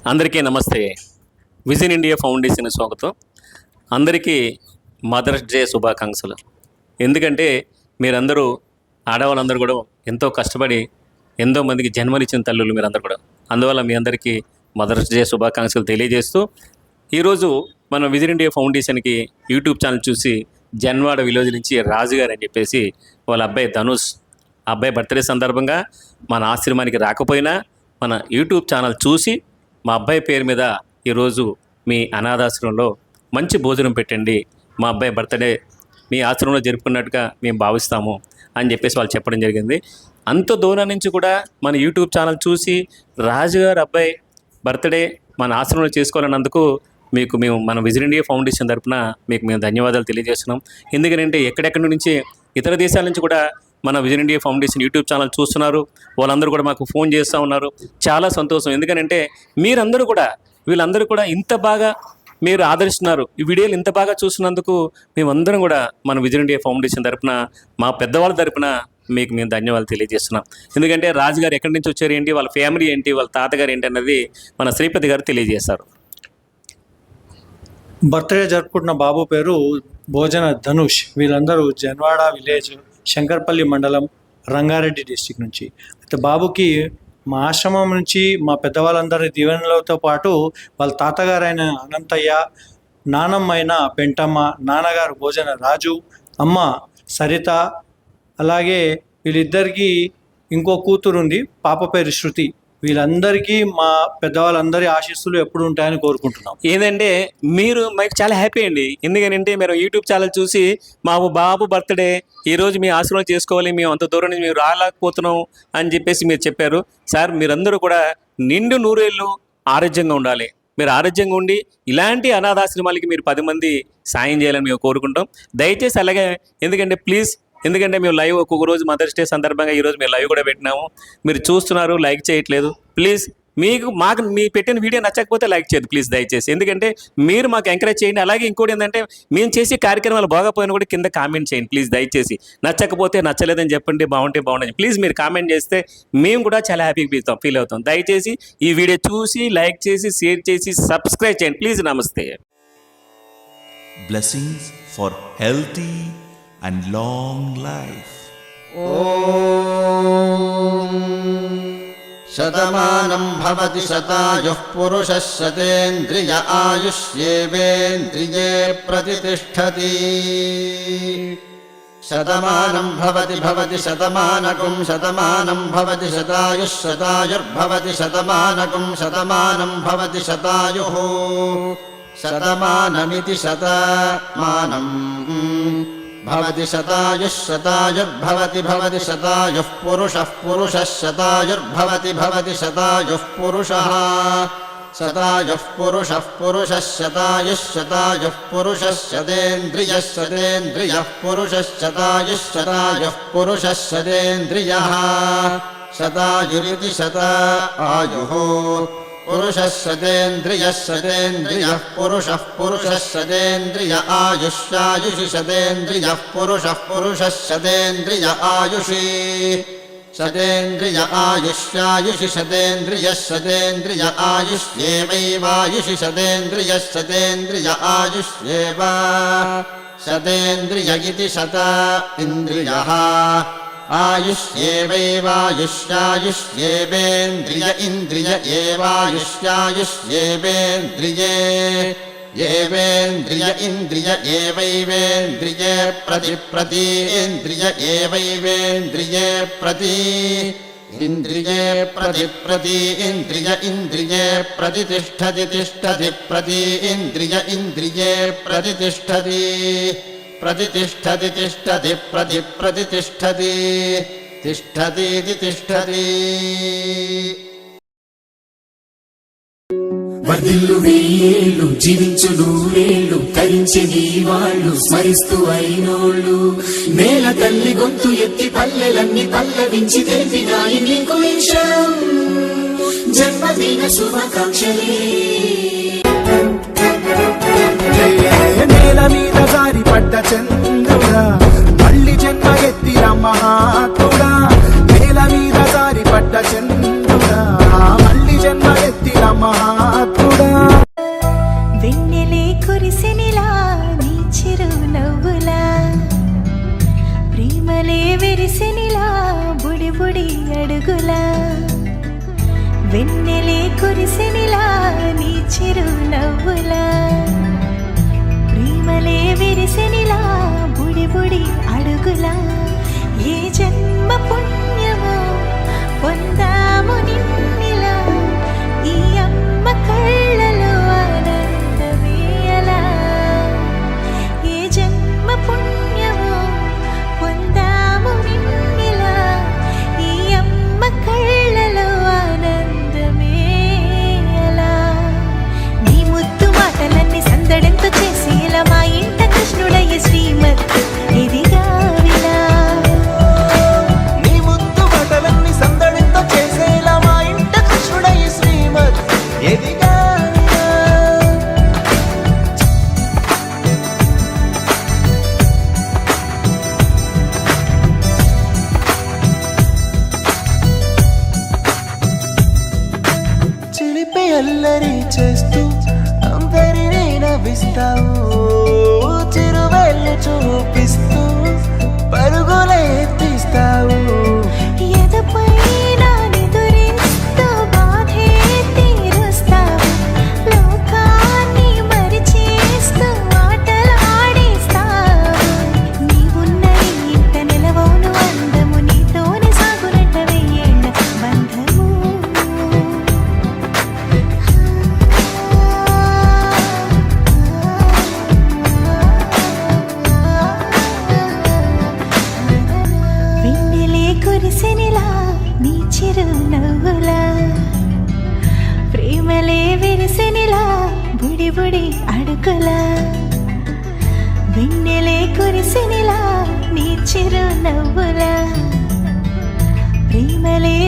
అందరికీ నమస్తే. Vision India foundation స్వాగతం. అందరికీ మదర్స్ డే శుభాకాంక్షలు. ఎందుకంటే మీరందరూ ఆడవాళ్ళందరూ కూడా ఎంతో కష్టపడి ఎంతో మందికి జన్మనిచ్చిన తల్లులు మీరందరూ కూడా. అందువల్ల మీ అందరికీ మదర్స్ డే శుభాకాంక్షలు తెలియజేస్తూ ఈరోజు మన విజన్ ఇండియా ఫౌండేషన్కి యూట్యూబ్ ఛానల్ చూసి జన్వాడ విలేజ్ నుంచి రాజు గారు అని చెప్పేసి వాళ్ళ అబ్బాయి ధనుష్ అబ్బాయి బర్త్డే సందర్భంగా మన ఆశ్రమానికి రాకపోయినా మన యూట్యూబ్ ఛానల్ చూసి మా అబ్బాయి పేరు మీద ఈరోజు మీ అనాథాశ్రమంలో మంచి భోజనం పెట్టండి, మా అబ్బాయి బర్త్డే మీ ఆశ్రమంలో జరుపుకున్నట్టుగా మేము భావిస్తాము అని చెప్పేసి వాళ్ళు చెప్పడం జరిగింది. అంత దూరం నుంచి కూడా మన యూట్యూబ్ ఛానల్ చూసి రాజుగారు అబ్బాయి బర్త్డే మన ఆశ్రమంలో చేసుకోవాలన్నందుకు మీకు మేము మన విజన్ ఇండియా ఫౌండేషన్ తరఫున మీకు మేము ధన్యవాదాలు తెలియజేస్తున్నాం. ఎందుకంటే ఎక్కడెక్కడి నుంచి ఇతర దేశాల నుంచి కూడా మన vision India foundation YouTube channel చూస్తున్నారు. వాళ్ళందరూ కూడా మాకు ఫోన్ చేస్తూ ఉన్నారు. చాలా సంతోషం. ఎందుకంటే వీళ్ళందరూ కూడా ఇంత బాగా మీరు ఆదరిస్తున్నారు. ఈ వీడియోలు ఇంత బాగా చూస్తున్నందుకు మేమందరం కూడా మన విజన్ ఇండియా ఫౌండేషన్ తరఫున మా పెద్దవాళ్ళ తరఫున మీకు మేము ధన్యవాదాలు తెలియజేస్తున్నాం. ఎందుకంటే రాజుగారు ఎక్కడి నుంచి వచ్చారు ఏంటి, వాళ్ళ ఫ్యామిలీ ఏంటి, వాళ్ళ తాతగారు ఏంటి అన్నది మన శ్రీపతి గారు తెలియజేస్తారు. బర్త్డే జరుపుకుంటున్న బాబు పేరు భోజన ధనుష్. వీళ్ళందరూ జన్వాడ విలేజ్, శంకర్పల్లి మండలం, రంగారెడ్డి డిస్టిక్ నుంచి. అయితే బాబుకి మా ఆశ్రమం నుంచి మా పెద్దవాళ్ళందరి దీవెనలతో పాటు వాళ్ళ తాతగారైన అనంతయ్య, నానమ్మ అయిన పెంటమ్మ, నాన్నగారు భోజన రాజు, అమ్మ సరిత, అలాగే వీళ్ళిద్దరికీ ఇంకో కూతురు ఉంది, పాప పేరు శృతి. వీళ్ళందరికీ మా పెద్దవాళ్ళందరి ఆశీస్సులు ఎప్పుడు ఉంటాయని కోరుకుంటున్నాం. ఏంటంటే మీరు మాకు చాలా హ్యాపీ అండి. ఎందుకంటే మీరు యూట్యూబ్ ఛానల్ చూసి మా బాబు బర్త్డే ఈరోజు మీ ఆశ్రమం చేసుకోవాలి, మేము అంత దూరం నుంచి మేము రాలేకపోతున్నాం అని చెప్పేసి మీరు చెప్పారు. సార్ మీరందరూ కూడా నిండు నూరేళ్ళు ఆరోగ్యంగా ఉండాలి. మీరు ఆరోగ్యంగా ఉండి ఇలాంటి అనాథాశ్రమాలకి మీరు 10 మంది సాయం చేయాలని మేము కోరుకుంటాం. దయచేసి అలాగే ఎందుకంటే మేము లైవ్ ఒక్కొక్క రోజు మదర్స్ డే సందర్భంగా ఈరోజు మేము లైవ్ కూడా పెట్టినాము. మీరు చూస్తున్నారు, లైక్ చేయట్లేదు. ప్లీజ్ మాకు మీ పెట్టిన వీడియో నచ్చకపోతే లైక్ చేయదు ప్లీజ్ దయచేసి. ఎందుకంటే మీరు మాకు ఎంకరేజ్ చేయండి. అలాగే ఇంకోటి ఏంటంటే మేము చేసే కార్యక్రమాలు బాగాపోయినా కూడా కింద కామెంట్ చేయండి ప్లీజ్ దయచేసి. నచ్చకపోతే నచ్చలేదని చెప్పండి, బాగుంటే బాగుండదు ప్లీజ్. మీరు కామెంట్ చేస్తే మేము కూడా చాలా హ్యాపీగా ఫీల్ అవుతాం. దయచేసి ఈ వీడియో చూసి లైక్ చేసి షేర్ చేసి సబ్స్క్రైబ్ చేయండి ప్లీజ్. నమస్తే. Blessings for healthy and long life. Shatamanam Bhavati శతాయుః పురుషः శతేంద్రియ ఆయుష్యేవేంద్రియే ప్రతిష్ఠతి. Shatamanam Bhavati శతమానకం Shatamanam Bhavati శతాయుః శతాయుర్భవతి శతమానకం Shatamanam Bhavati శతాయుః శతమానమితి Shatamanam Bhavati శతాయుః శతాయుర్భవతి శతాయుః పురుషः శతాయుర్భవతి శతాయుః పురుషः శతాయుః పురుషः శతాయుః పురుషः శతేంద్రియः పురుషः శతాయుః పురుషः శతేంద్రియः శతాయురితి శతాయుః పురుషः శతేంద్రియः పురుషः శతేంద్రియ ఆయుష్యాయుషి శతేంద్రియः పురుషः శతేంద్రియ Ayushi శతేంద్రియ ఆయుష్యాయుషి శతేంద్రియ ఆయుష్యేవైవాయుషి శతేంద్రియ ఆయుష్యేవ శతేంద్రియ ఇతి శత ఇంద్రియః ఆయుష్యేవైవాయుష్యాయుష్యేవేంద్రియ ఇంద్రియ ఏవాయుష్యాయుష్యేవేంద్రియే ఏవేంద్రియ ఇంద్రియ ఏవైవేంద్రియే ప్రతిప్రతీంద్రియ ఏవైవేంద్రియే ప్రతి ఇంద్రియే ప్రతిప్రతీంద్రియ ఇంద్రియే ప్రతిష్ఠతి తిష్టతి ప్రతీంద్రియ ఇంద్రియే ప్రతిష్ఠతి ప్రతిష్ఠతి తిష్టతి ప్రతిష్ఠతి తిష్టతీతి తిష్టతి. వర్ధిల్లు వెయ్యేళ్ళు జీవించు నూరేళ్ళు తరించి నీ వాళ్ళు స్మరిస్తూ అయినోళ్ళు. నేల తల్లి గొంతు ఎత్తి పల్లెలన్నీ పల్లవించి తెలిపినాయి నీకు విషయం. జన్మదిన శుభాకాంక్షలే. నేల మీద జారి పడ్డ చంద్రుడా మళ్ళీ జన్మ ఎత్తిన మహాత్ముడా. నేల మీద జారి పడ్డ చంద్రుడా మళ్ళీ జన్మ ఎత్తిన మహాత్ముడా. అడుగులా వెన్నెలే కురిసెనిలా నీ చిరు నవ్వులా ప్రేమలే విరిసెనిలా బుడి బుడి అడుగులా ఏ జన్మ పుణ్యమో పొందాము నిన్నిలా ఈ అమ్మ కళ్ళలో ఆనందమేలా ఏ జన్మ పుణ్యమో పొందాము నిన్నిలా ఈ అమ్మ కళ్ళలో ఆనందమేలా నీ ముద్దు మాటలన్నీ సందడెంతో చేసేలా మా ఇంట కృష్ణుడయ్య శ్రీమత్ ఇదిగా విలా నీ ముద్దు బటలన్నీ సందడితో చేసేలా మా ఇంట కృష్ణుడయ్య శ్రీమత్ ఎదిగా చిలిపి అల్లరి చేస్తూ అందరినీ నవ్విస్తావు చిరువెళ్ళు చూపిస్తూ పరుగులే తీస్తావు ఎదపై నా నిదురిస్తూ బాధే తీరుస్తావు లోకాన్ని మరిచేస్తూ ఆటలాడిస్తావు నీవున్న ఇంత నిలవోను అందము నీతోనే సాగునట్ట వెయ్యేళ్ళ బంధము వెన్నెలే కురిసెనిలా నీ చిరు నవ్వులా ప్రేమలే విరిసెనిలా బుడి బుడి అడుగులా వెన్నెలే కురిసెనిలా నీ చిరు నవ్వులా ప్రేమలే